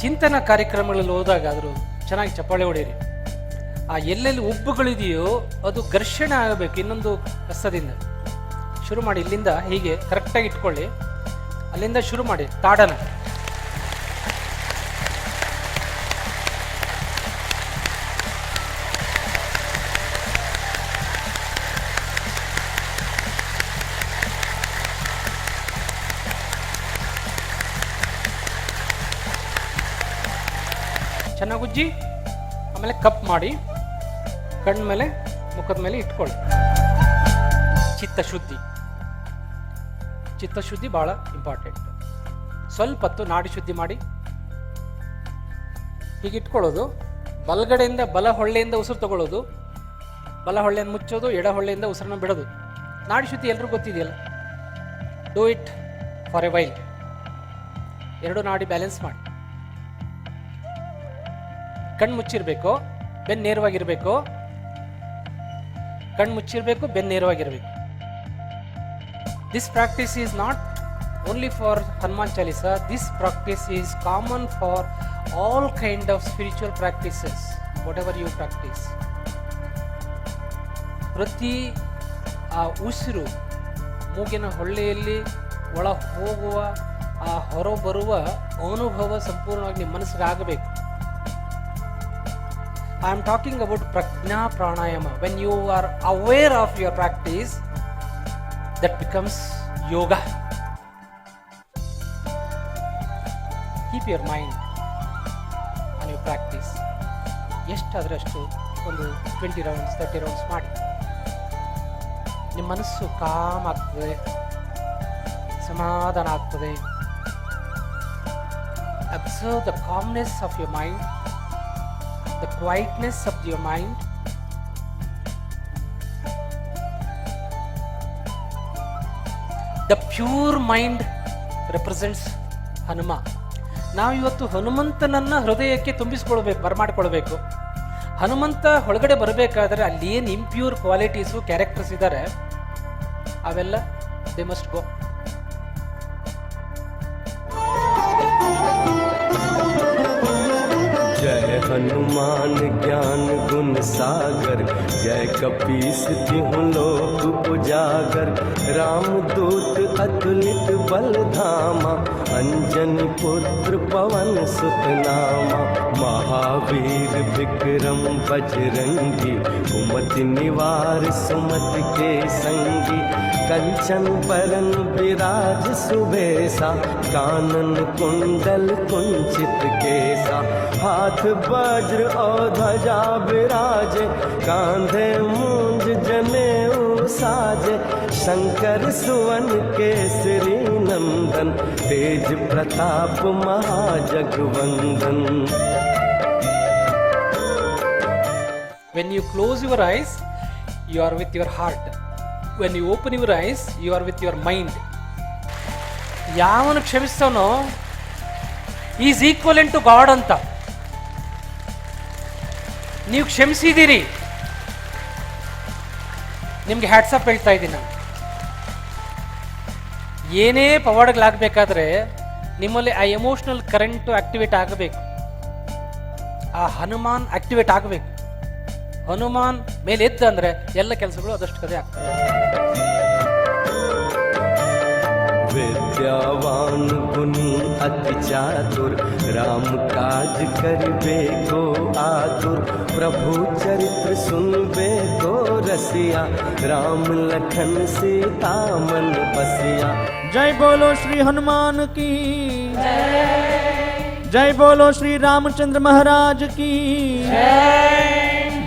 ಚಿಂತನ ಕಾರ್ಯಕ್ರಮಗಳಲ್ಲಿ ಹೋದಾಗ ಆದರೂ ಚೆನ್ನಾಗಿ ಚಪ್ಪಾಳೆ ಹೊಡೀರಿ. ಆ ಎಲ್ಲೆಲ್ಲಿ ಉಬ್ಬುಗಳಿದೆಯೋ ಅದು ಘರ್ಷಣೆ ಆಗಬೇಕು ಇನ್ನೊಂದು ಹಸ್ತದಿಂದ. ಶುರು ಮಾಡಿ, ಇಲ್ಲಿಂದ ಹೀಗೆ ಕರೆಕ್ಟಾಗಿ ಇಟ್ಕೊಳ್ಳಿ, ಅಲ್ಲಿಂದ ಶುರು ಮಾಡಿ ತಾಡನ. ಚೆನ್ನಾಗಿ ಉಜ್ಜಿ, ಆಮೇಲೆ ಕಪ್ ಮಾಡಿ ಕಣ್ಣ ಮೇಲೆ ಮುಖದ ಮೇಲೆ ಇಟ್ಕೊಳ್ಳಿ. ಚಿತ್ತಶುದ್ಧಿ ಬಹಳ ಇಂಪಾರ್ಟೆಂಟ್. ಸ್ವಲ್ಪ ಹೊತ್ತು ನಾಡಿ ಶುದ್ಧಿ ಮಾಡಿ ಹೀಗೆ ಇಟ್ಕೊಳ್ಳೋದು. ಬಲಗಡೆಯಿಂದ ಬಲ ಹೊಳ್ಳೆಯಿಂದ ಉಸಿರು ತಗೊಳ್ಳೋದು, ಬಲ ಹೊಳ್ಳೆಯನ್ನು ಮುಚ್ಚೋದು, ಎಡ ಹೊಳ್ಳೆಯಿಂದ ಉಸಿರನ್ನು ಬಿಡೋದು. ನಾಡಿ ಶುದ್ಧಿ ಎಲ್ರಿಗೂ ಗೊತ್ತಿದೆಯಲ್ಲ. Do it for a while. ಎರಡು ನಾಡಿ ಬ್ಯಾಲೆನ್ಸ್ ಮಾಡಿ. ಕಣ್ಣು ಮುಚ್ಚಿರಬೇಕು, ಬೆನ್ನು ನೇರವಾಗಿರಬೇಕು. ಕಣ್ಣು ಮುಚ್ಚಿರಬೇಕು, ಬೆನ್ನು ನೇರವಾಗಿರಬೇಕು. This practice is not only for Hanuman Chalisa. This practice is common for all kind of spiritual practices, whatever you practice. ಪ್ರತಿ ಆ ಉಸಿರು ಮೂಗಿನ ಹೊಳ್ಳೆಯಲ್ಲಿ ಒಳ ಹೋಗುವ, ಆ ಹೊರಬರುವ ಅನುಭವ ಸಂಪೂರ್ಣವಾಗಿ ನಿಮ್ಮ ಮನಸ್ಸಿಗೆ ಆಗಬೇಕು. I am talking about Prajna Pranayama. When you are aware of your practice, that becomes yoga. Keep your mind on your practice. ಎಷ್ಟಾದರೆ ಅಷ್ಟು ಒಂದು 20 ರೌಂಡ್ಸ್ 30 ರೌಂಡ್ಸ್ ಮಾಡಿ. ನಿಮ್ಮ ಮನಸ್ಸು ಕಾಮ್ ಆಗ್ತದೆ, ಸಮಾಧಾನ ಆಗ್ತದೆ. Observe the calmness of your mind, the quietness of your mind. The pure mind represents Hanuma. ನಾವು ಇವತ್ತು ಹನುಮಂತನನ್ನ ಹೃದಯಕ್ಕೆ ತುಂಬಿಸ್ಕೊಳ್ಬೇಕು, ಬರಮಾಡಿಕೊಳ್ಬೇಕು. ಹನುಮಂತ ಒಳಗಡೆ ಬರಬೇಕಾದ್ರೆ ಅಲ್ಲಿ ಏನು ಇಂಪ್ಯೂರ್ ಕ್ವಾಲಿಟೀಸು, ಕ್ಯಾರೆಕ್ಟರ್ಸ್ ಇದ್ದಾರೆ, ಅವೆಲ್ಲ ದೇ ಮಸ್ಟ್ ಗೋ. जय हनुमान ज्ञान गुण सागर, जय कपीस तिहुँ लोक उजागर। राम दूत अतुलित बल धामा, अंजनी पुत्र पवन सुत नामा। महावीर विक्रम बजरंगी, कुमति निवार सुमति के संगी। कंचन बरन विराज सुबेसा, कानन कुंडल कुंचित केसा। हाथ वज्र और ध्वजा विराजे, कांधे मूंज जनेऊ साजे। शंकर सुवन केसरी नंदन, तेज Pratap महाजगवंदन। When you close your eyes, you are with your heart. When you open your eyes, you are with your mind. ಯಾವನು ಕ್ಷಮಿಸ್ತಾನೋ ಈಸ್ ಈಕ್ವಲೆಂಟ್ ಟು ಗಾಡ್ ಅಂತ. ನೀವು ಕ್ಷಮಿಸಿದ್ದೀರಿ, ನಿಮ್ಗೆ ಹ್ಯಾಟ್ಸಪ್ ಹೇಳ್ತಾ ಇದ್ದೀನಿ ನಾನು. ಏನೇ ಪವಾಡಗಳಾಗಬೇಕಾದ್ರೆ ನಿಮ್ಮಲ್ಲಿ ಆ ಎಮೋಷನಲ್ ಕರೆಂಟು ಆಕ್ಟಿವೇಟ್ ಆಗಬೇಕು, ಆ ಹನುಮಾನ್ ಆಕ್ಟಿವೇಟ್ ಆಗಬೇಕು. ಹನುಮಾನ್ ಮೇಲೆ ಎದ್ದ ಅಂದ್ರೆ ಎಲ್ಲ ಕೆಲಸಗಳು ಅದಷ್ಟು ಕದೆ ಆಗ್ತದೆ. विद्यावान गुणी अति चातुर, राम काज करिबे को आतुर। प्रभु चरित्र सुनबे को रसिया, राम लखन सीता मन बसिया। जय बोलो श्री हनुमान की जय बोलो श्री रामचंद्र महाराज की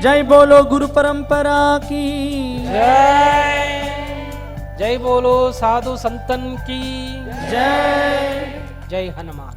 जय बोलो गुरु परंपरा की जय बोलो साधु संतन की जय जय हनुमान।